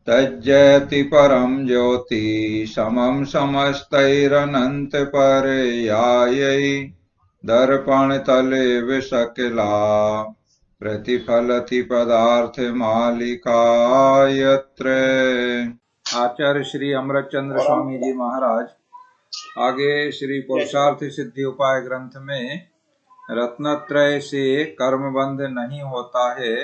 तज्जयति परम ज्योति समम समस्तैरनंत पर्यायै दर्पण तले विशकिला प्रतिफलति पदार्थ मालिका यत्र। आचार्य श्री अमृतचंद्र स्वामी जी महाराज आगे श्री पुरुषार्थ सिद्धि उपाय ग्रंथ में रत्नत्रय से कर्म बंध नहीं होता है,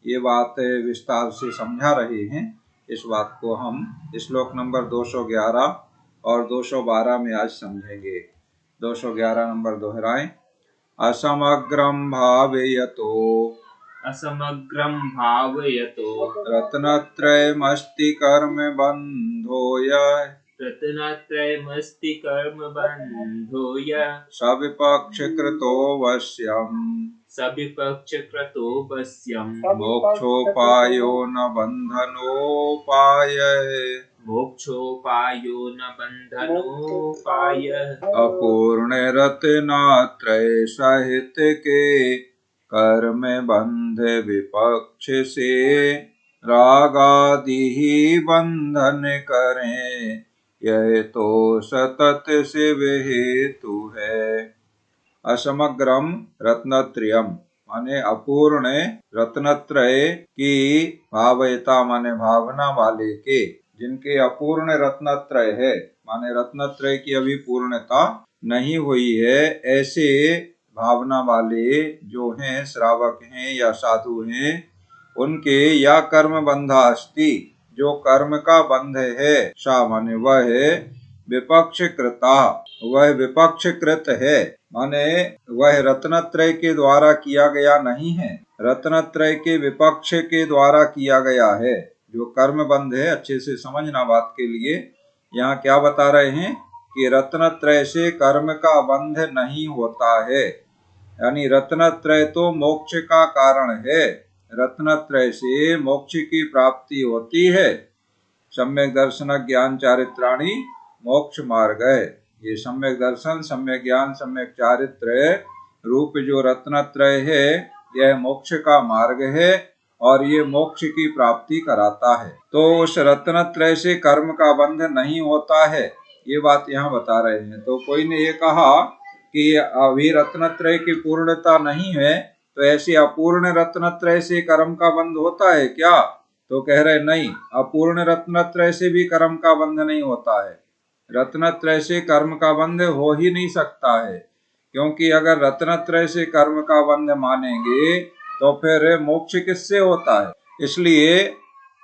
ये बात विस्तार से समझा रहे हैं। इस बात को हम श्लोक नंबर 211 और 212 में आज समझेंगे। 211 नंबर दोहराएं। असमग्रम भावयतो रत्नत्रयमस्ति कर्म बंधोय सविपक्षकृतो वश्यम् मोक्षोपायो न बंधनोपायः अपूर्ण रत्नत्रय सहित के कर्म बंध विपक्ष से रागादि ही बंधन करें, यह तो सतत शिव हेतु है। असमग्रम रत्नत्रयम माने अपूर्ण रत्नत्रय की भावयता माने भावना वाले के, जिनके अपूर्ण रत्नत्रय है माने रत्नत्रय की अभी पूर्णता नहीं हुई है, ऐसे भावना वाले जो हैं, श्रावक हैं या साधु हैं, उनके या कर्म बंधा अस्ति जो कर्म का बंध है, सा माने वह विपक्ष कृता वह विपक्ष कृत है, माने वह रत्नत्रय के द्वारा किया गया नहीं है, रत्नत्रय के विपक्ष के द्वारा किया गया है। जो कर्म बंध है, अच्छे से समझना बात के लिए, यहाँ क्या बता रहे हैं कि रत्नत्रय से कर्म का बंध नहीं होता है, यानी रत्नत्रय तो मोक्ष का कारण है, रत्नत्रय से मोक्ष की प्राप्ति होती है। सम्यक दर्शन ज्ञान चारित्राणि मोक्ष मार्ग है। ये सम्यक दर्शन, सम्यक ज्ञान, सम्यक चारित्र रूप जो रत्नत्रय है, यह मोक्ष का मार्ग है और ये मोक्ष की प्राप्ति कराता है। तो उस रत्नत्रय से कर्म का बंध नहीं होता है, ये बात यहाँ बता रहे हैं। तो कोई ने ये कहा कि अभी रत्नत्रय की पूर्णता नहीं है, तो ऐसे अपूर्ण रत्नत्रय से कर्म का बंध होता है क्या? तो कह रहे नहीं, अपूर्ण रत्नत्रय से भी कर्म का बंध नहीं होता है। रत्नत्रय से कर्म का बंध हो ही नहीं सकता है, क्योंकि अगर रत्नत्रय से कर्म का बंध मानेंगे तो फिर मोक्ष किससे होता है? इसलिए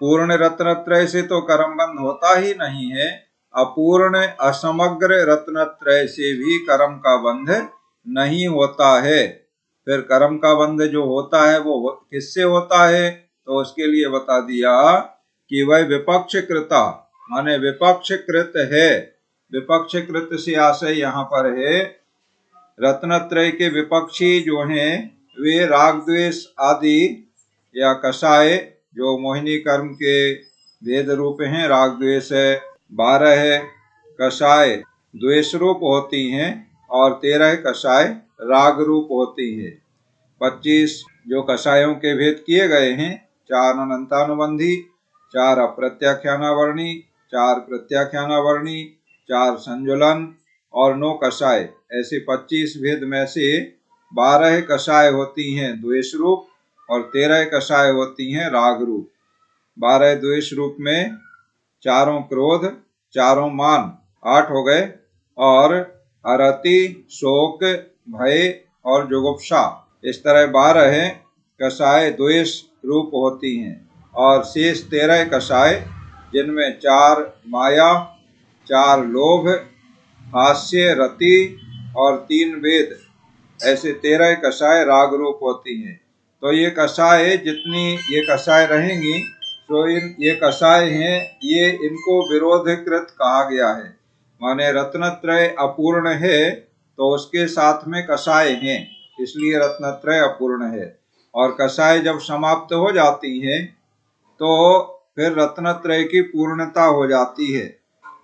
पूर्ण रत्नत्रय से तो कर्म बंध होता ही नहीं है, अपूर्ण असमग्र रत्नत्रय से भी कर्म का बंध नहीं होता है। फिर कर्म का बंध जो होता है वो किससे होता है? तो उसके लिए बता दिया कि वह विपक्ष कृता माने विपक्ष कृत है। विपक्ष कृत से आशय यहाँ पर है, रत्नत्रय के विपक्षी जो हैं वे राग द्वेष आदि या कषाय जो मोहिनी कर्म के भेद रूप हैं, राग द्वेष 12 है, कषाय द्वेष रूप होती हैं और 13 कषाय राग रूप होती है। 25 जो कषायों के भेद किए गए हैं, 4 अनंतानुबंधी, 4 अप्रत्याख्यानावर्णी, 4 प्रत्याख्यानावर्णी, 4 संजुलन और 9 कषाय, ऐसे 25 भेद में से 12 कषाय होती हैं द्वेष रूप और 13 कषाय होती हैं राग रूप। 12 द्वेष रूप में 4 क्रोध, 4 मान, 8 हो गए, और अरति, शोक, भय और जुगुप्सा, इस तरह 12 कषाय द्वेष रूप होती हैं। और शेष 13 कषाय, जिनमें 4 माया, 4 लोभ, हास्य, रति और 3 वेद, ऐसे 13 कषाय राग रूप होती हैं। तो ये कषाय जितनी ये कषाय रहेंगी, तो ये कषाय हैं, ये इनको विरोधकृत कहा गया है। माने रत्नत्रय अपूर्ण है तो उसके साथ में कषाय हैं, इसलिए रत्नत्रय अपूर्ण है। और कषाय जब समाप्त हो जाती हैं तो फिर रत्नत्रय की पूर्णता हो जाती है।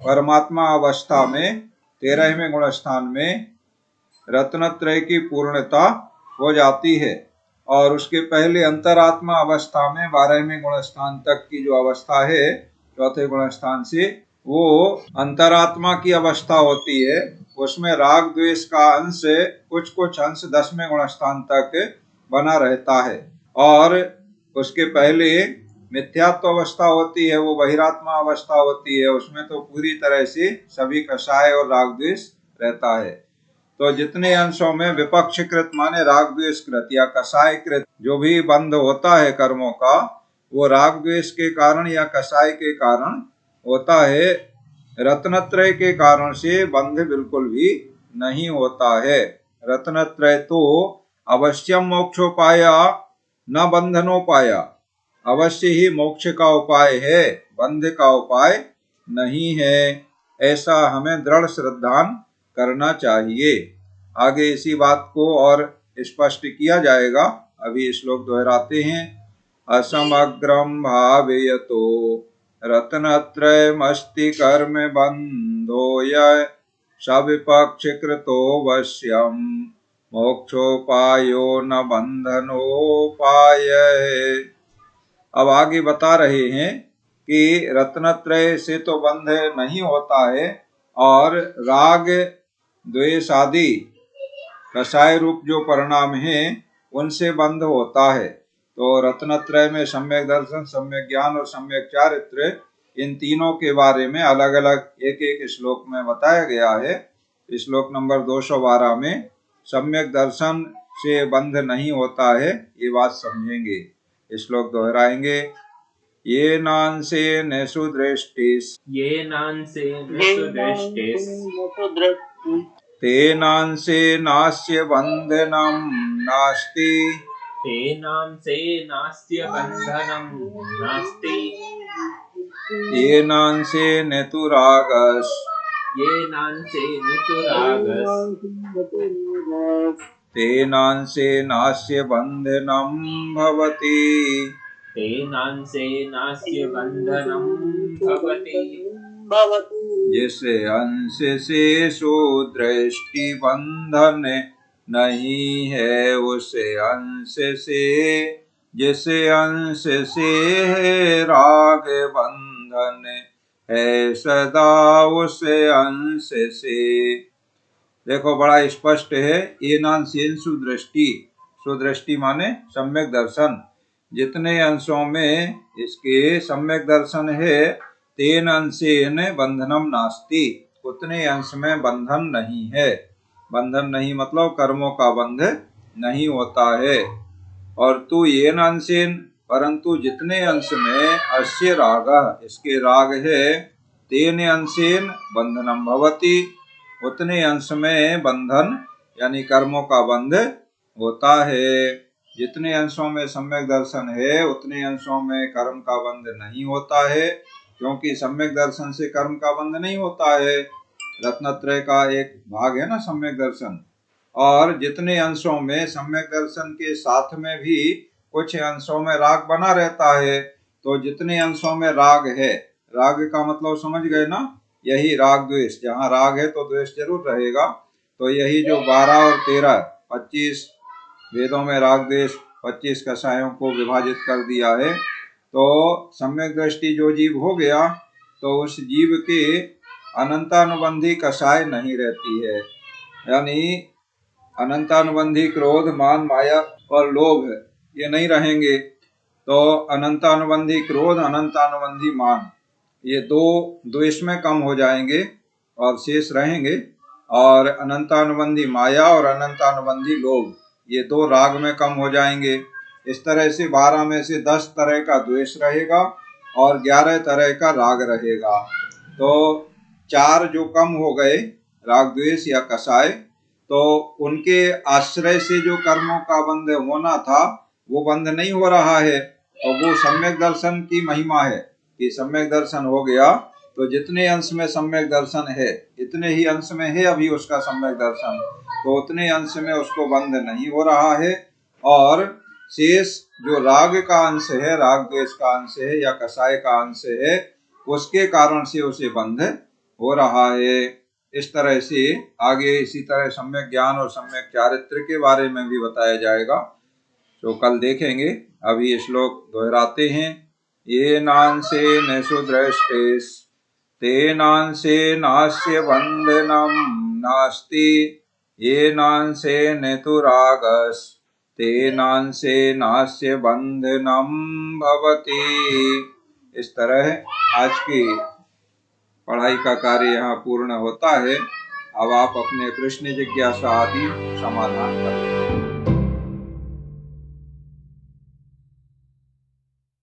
परमात्मा अवस्था में 13वें गुण स्थान में रत्नत्रय की पूर्णता हो जाती है, और उसके पहले अंतरात्मा अवस्था में 12वें गुण स्थान तक की जो अवस्था है चौथे गुण स्थान से, वो अंतरात्मा की अवस्था होती है, उसमें राग द्वेष का अंश कुछ कुछ अंश 10वें गुण स्थान तक बना रहता है। और उसके पहले मिथ्यात्व अवस्था होती है, वो बहिरात्मा अवस्था होती है, उसमें तो पूरी तरह से सभी कषाय और राग द्वेष रहता है। तो जितने अंशों में विपक्षकृत माने राग द्वेष कृत या कषाय कृत जो भी बंध होता है कर्मों का, वो राग द्वेष के कारण या कषाय के कारण होता है। रत्नत्रय के कारण से बंध बिल्कुल भी नहीं होता है। रत्नत्रय तो अवश्यम मोक्षोपाया न बंधनोपाया, अवश्य ही मोक्ष का उपाय है, बंध का उपाय नहीं है। ऐसा हमें दृढ़ श्रद्धान करना चाहिए। आगे इसी बात को और स्पष्ट किया जाएगा। अभी श्लोक दोहराते हैं। असमग्रम भावयतो रत्नत्रयमस्ति कर्म बंधो य सविपक्षकृतो वश्यम मोक्षोपायो न बंधनोपाय। अब आगे बता रहे हैं कि रत्नत्रय से तो बंध नहीं होता है, और राग द्वेष आदि कषाय रूप जो परिणाम है उनसे बंध होता है। तो रत्नत्रय में सम्यक दर्शन, सम्यक ज्ञान और सम्यक चारित्र, इन तीनों के बारे में अलग अलग एक एक श्लोक में बताया गया है। श्लोक नंबर 212 में सम्यक दर्शन से बंध नहीं होता है, ये बात समझेंगे। श्लोक दोहराएंगे। ये नांसेन सुदृष्टिस् तेनांसेनास्य बंधनं नास्ति येनांसेन तु रागस् तेनांसेनास्य बंधनं भवति। जिस अंश से सुदृष्टि बंधन नहीं है, उस अंश से, जिस अंश से है राग बंधन है सदा, उस अंश से। देखो बड़ा स्पष्ट है। एनांसेन सुदृष्टि, सुदृष्टि माने सम्यक दर्शन, जितने अंशों में इसके सम्यक दर्शन है, तेन अंशेन बंधनम नास्ति, उतने अंश में बंधन नहीं है। बंधन नहीं मतलब कर्मों का बंध नहीं होता है। और तू येन अंशेन, परंतु जितने अंश में अस्य राग, इसके राग है, तेन अंशेन बंधनम भवति, उतने अंश में बंधन यानी कर्मों का बंध होता है। जितने अंशों में सम्यक दर्शन है उतने अंशों में कर्म का बंध नहीं होता है, क्योंकि सम्यक दर्शन से कर्म का बंध नहीं होता है। रत्नत्रय का एक भाग है ना सम्यक दर्शन। और जितने अंशों में सम्यक दर्शन के साथ में भी कुछ अंशों में राग बना रहता है, तो जितने अंशों में राग है, राग का मतलब समझ गए ना, यही राग द्वेष, जहाँ राग है तो द्वेष जरूर रहेगा। तो यही जो 12 और 13 25 वेदों में राग द्वेष 25 कषायों को विभाजित कर दिया है। तो सम्यक दृष्टि जो जीव हो गया, तो उस जीव के अनंतानुबंधी कषाय नहीं रहती है, यानी अनंतानुबंधी क्रोध, मान, माया और लोभ ये नहीं रहेंगे। तो अनंतानुबंधी क्रोध, अनंतानुबंधी मान, ये दो द्वेष में कम हो जाएंगे और शेष रहेंगे। और अनंतानुबंधी माया और अनंतानुबंधी लोभ, ये दो राग में कम हो जाएंगे। इस तरह से 12 में से 10 तरह का द्वेष रहेगा और 11 तरह का राग रहेगा। तो 4 जो कम हो गए, राग द्वेष या कषाय, तो उनके आश्रय से जो कर्मों का बंध होना था वो बंध नहीं हो रहा है। तो वो सम्यक दर्शन की महिमा है कि सम्यक दर्शन हो गया तो जितने अंश में सम्यक दर्शन है, इतने ही अंश में है अभी उसका सम्यक दर्शन, तो उतने अंश में उसको बंध नहीं हो रहा है। और शेष जो राग का अंश है, राग द्वेष का अंश है या कषाय का अंश है, उसके कारण से उसे बंध हो रहा है। इस तरह से आगे इसी तरह सम्यक ज्ञान और सम्यक चारित्र के बारे में भी बताया जाएगा, तो कल देखेंगे। अभी श्लोक दोहराते हैं। येनांसेन सुदृष्टेस् तेनांसेनास्य बन्धनं नास्ति येनांसेन तु रागस् तेनांसेनास्य बन्धनं भवति। इस तरह आज की पढ़ाई का कार्य यहाँ पूर्ण होता है। अब आप अपने प्रश्न जिज्ञासा आदि समाधान करें।